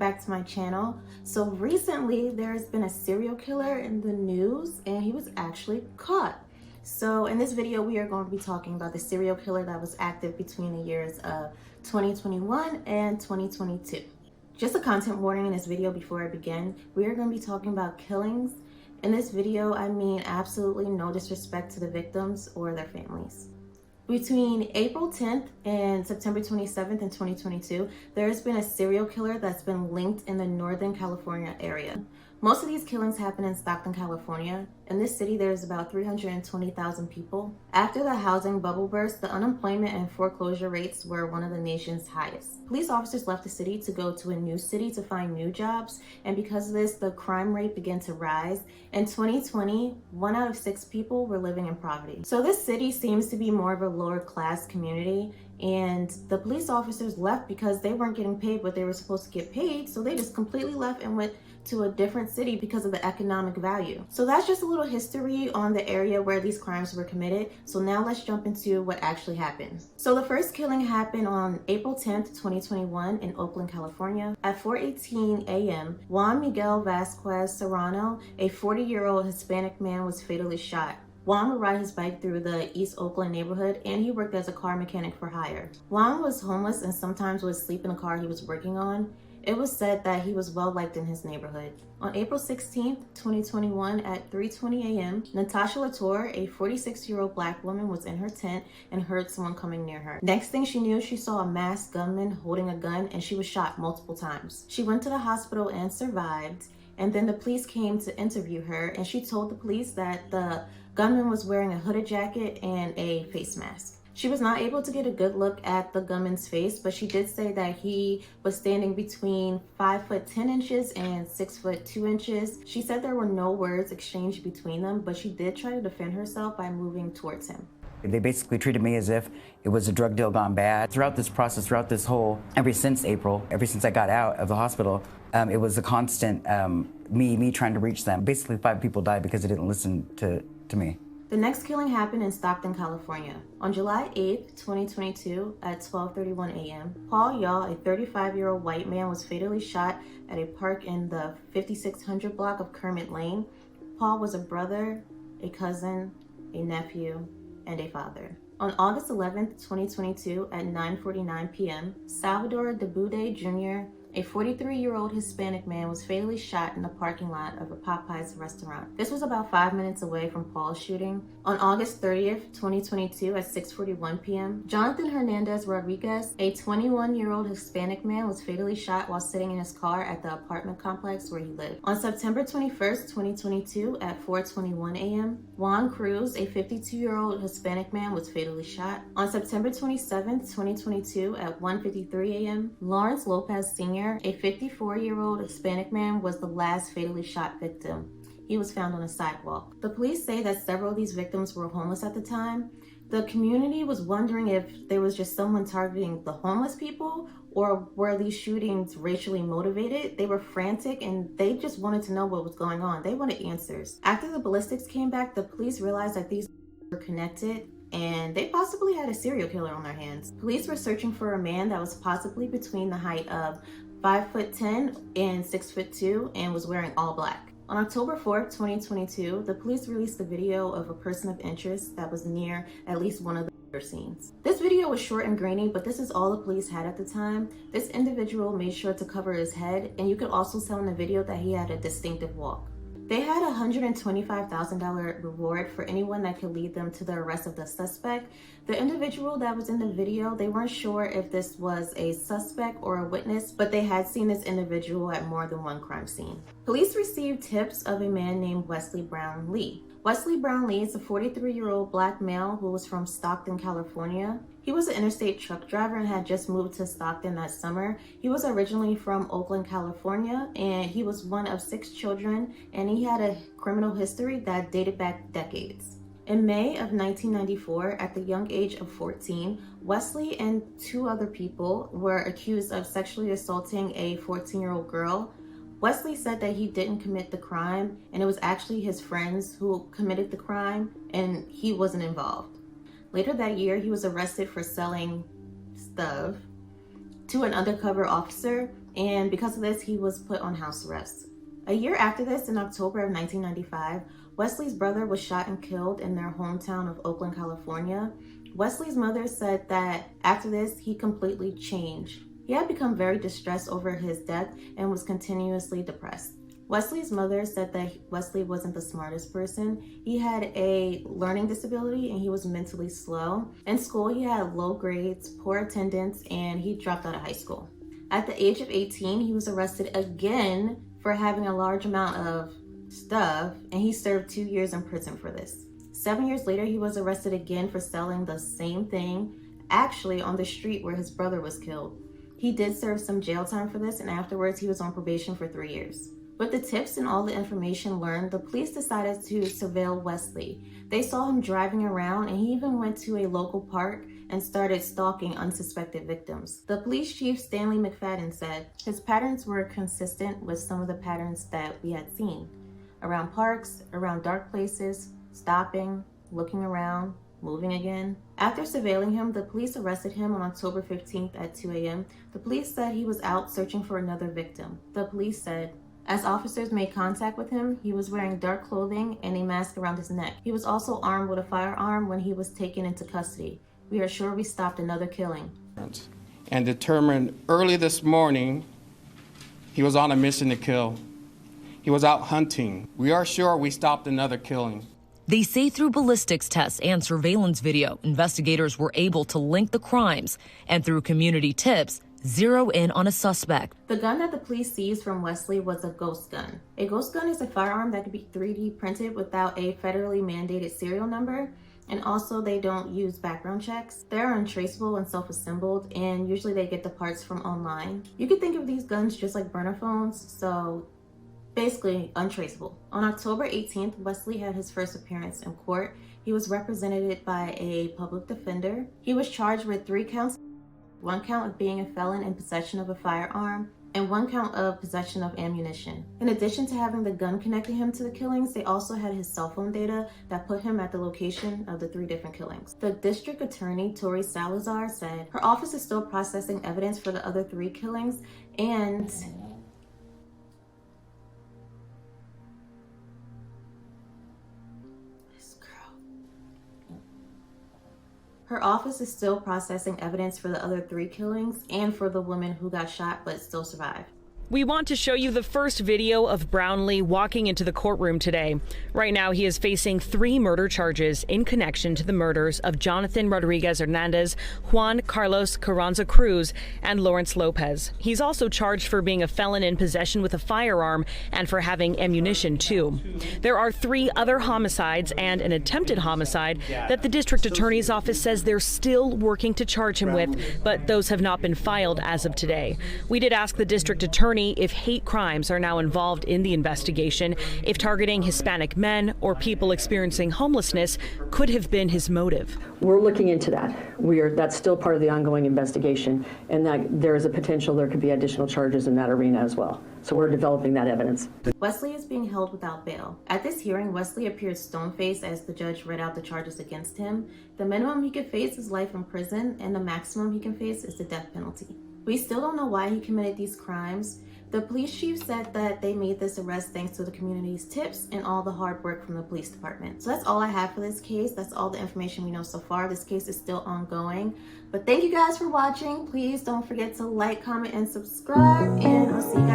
back to my channel. So recently there has been a serial killer in the news and he was actually caught. So in this video we are going to be talking about the serial killer that was active between the years of 2021 and 2022. Just a content warning in this video before I begin. We are going to be talking about killings. In this video I mean absolutely no disrespect to the victims or their families. Between April 10th and September 27th in 2022, there has been a serial killer that's been linked in the Northern California area. Most of these killings happen in Stockton, California. In this city, there's about 320,000 people. After the housing bubble burst, the unemployment and foreclosure rates were one of the nation's highest. Police officers left the city to go to a new city to find new jobs, and because of this, the crime rate began to rise. In 2020, 1 out of 6 people were living in poverty. So this city seems to be more of a lower class community, and the police officers left because they weren't getting paid what they were supposed to get paid, so they just completely left and went to a different city because of the economic value. So that's just a little history on the area where these crimes were committed. So now let's jump into what actually happened. So the first killing happened on April 10th, 2021 in Oakland, California. At 4:18 a.m., Juan Miguel Vasquez Serrano, a 40-year-old Hispanic man, was fatally shot. Juan would ride his bike through the East Oakland neighborhood, and he worked as a car mechanic for hire. Juan was homeless and sometimes would sleep in the car he was working on. It was said that he was well liked in his neighborhood. On April 16th, 2021 at 3:20 a.m., Natasha Latour, a 46-year-old black woman, was in her tent and heard someone coming near her. Next thing she knew, she saw a masked gunman holding a gun and she was shot multiple times. She went to the hospital and survived, and then the police came to interview her, and she told the police that the gunman was wearing a hooded jacket and a face mask. She was not able to get a good look at the gunman's face, but she did say that he was standing between 5'10" and 6'2". She said there were no words exchanged between them, but she did try to defend herself by moving towards him. They basically treated me as if it was a drug deal gone bad. Throughout this process, ever since April, ever since I got out of the hospital, it was a constant me trying to reach them. Basically 5 people died because they didn't listen to me. The next killing happened in Stockton, California. On July 8th, 2022 at 12:31 a.m., Paul Yaw, a 35-year-old white man, was fatally shot at a park in the 5600 block of Kermit Lane. Paul was a brother, a cousin, a nephew, and a father. On August 11th, 2022 at 9:49 p.m., Salvador Debude Jr., a 43-year-old Hispanic man, was fatally shot in the parking lot of a Popeyes restaurant. This was about 5 minutes away from Paul's shooting. On August 30th, 2022 at 6:41 p.m., Jonathan Hernandez Rodriguez, a 21-year-old Hispanic man, was fatally shot while sitting in his car at the apartment complex where he lived. On September 21st, 2022 at 4:21 a.m., Juan Cruz, a 52-year-old Hispanic man, was fatally shot. On September 27th, 2022 at 1:53 a.m., Lawrence Lopez Sr., a 54-year-old Hispanic man, was the last fatally shot victim. He was found on a sidewalk. The police say that several of these victims were homeless at the time. The community was wondering if there was just someone targeting the homeless people, or were these shootings racially motivated? They were frantic and they just wanted to know what was going on. They wanted answers. After the ballistics came back, the police realized that these were connected and they possibly had a serial killer on their hands. Police were searching for a man that was possibly between the height of 5'10" and 6'2" and was wearing all black. On October 4th, 2022, the police released a video of a person of interest that was near at least one of the murder scenes. This video was short and grainy, but this is all the police had at the time. This individual made sure to cover his head, and you could also tell in the video that he had a distinctive walk. They had a $125,000 reward for anyone that could lead them to the arrest of the suspect. The individual that was in the video, they weren't sure if this was a suspect or a witness, but they had seen this individual at more than one crime scene. Police received tips of a man named Wesley Brownlee. Wesley Brownlee is a 43-year-old black male who was from Stockton, California. He was an interstate truck driver and had just moved to Stockton that summer. He was originally from Oakland, California, and he was one of 6 children, and he had a criminal history that dated back decades. In May of 1994, at the young age of 14, Wesley and 2 other people were accused of sexually assaulting a 14-year-old girl. Wesley said that he didn't commit the crime, and it was actually his friends who committed the crime, and he wasn't involved. Later that year, he was arrested for selling stuff to an undercover officer, and because of this, he was put on house arrest. A year after this, in October of 1995, Wesley's brother was shot and killed in their hometown of Oakland, California. Wesley's mother said that after this, he completely changed. He had become very distressed over his death and was continuously depressed. Wesley's mother said that Wesley wasn't the smartest person. He had a learning disability and he was mentally slow. In school, he had low grades, poor attendance, and he dropped out of high school. At the age of 18, he was arrested again for having a large amount of stuff, and he served 2 years in prison for this. 7 years later, he was arrested again for selling the same thing, actually on the street where his brother was killed. He did serve some jail time for this, and afterwards he was on probation for 3 years. With the tips and all the information learned, the police decided to surveil Wesley. They saw him driving around, and he even went to a local park and started stalking unsuspected victims. The police chief, Stanley McFadden, said his patterns were consistent with some of the patterns that we had seen. Around parks, around dark places, stopping, looking around, moving again. After surveilling him, the police arrested him on October 15th at 2 a.m. The police said he was out searching for another victim. The police said, as officers made contact with him, he was wearing dark clothing and a mask around his neck. He was also armed with a firearm when he was taken into custody. We are sure we stopped another killing. And determined early this morning he was on a mission to kill. He was out hunting. We are sure we stopped another killing. They say through ballistics tests and surveillance video, investigators were able to link the crimes, and through community tips, zero in on a suspect. The gun that the police seized from Wesley was a ghost gun. A ghost gun is a firearm that can be 3D printed without a federally mandated serial number, and also they don't use background checks. They're untraceable and self-assembled, and usually they get the parts from online. You can think of these guns just like burner phones, so basically untraceable. On October 18th, Wesley had his first appearance in court. He was represented by a public defender. He was charged with 3 counts. 1 count of being a felon in possession of a firearm, and 1 count of possession of ammunition. In addition to having the gun connecting him to the killings, they also had his cell phone data that put him at the location of the 3 different killings. The district attorney, Tori Salazar, said her office is still processing evidence for the other 3 killings, and her office is still processing evidence for the other 3 killings and for the woman who got shot but still survived. We want to show you the first video of Brownlee walking into the courtroom today. Right now, he is facing 3 murder charges in connection to the murders of Jonathan Rodriguez Hernandez, Juan Carlos Carranza Cruz, and Lawrence Lopez. He's also charged for being a felon in possession with a firearm and for having ammunition, too. There are 3 other homicides and an attempted homicide that the district attorney's office says they're still working to charge him with, but those have not been filed as of today. We did ask the district attorney if hate crimes are now involved in the investigation, if targeting Hispanic men or people experiencing homelessness could have been his motive. We're looking into that. That's still part of the ongoing investigation, and that there is a potential there could be additional charges in that arena as well. So we're developing that evidence. Wesley is being held without bail. At this hearing, Wesley appeared stone-faced as the judge read out the charges against him. The minimum he could face is life in prison, and the maximum he can face is the death penalty. We still don't know why he committed these crimes. The police chief said that they made this arrest thanks to the community's tips and all the hard work from the police department. So that's all I have for this case. That's all the information we know so far. This case is still ongoing. But thank you guys for watching. Please don't forget to like, comment, and subscribe, and I'll see you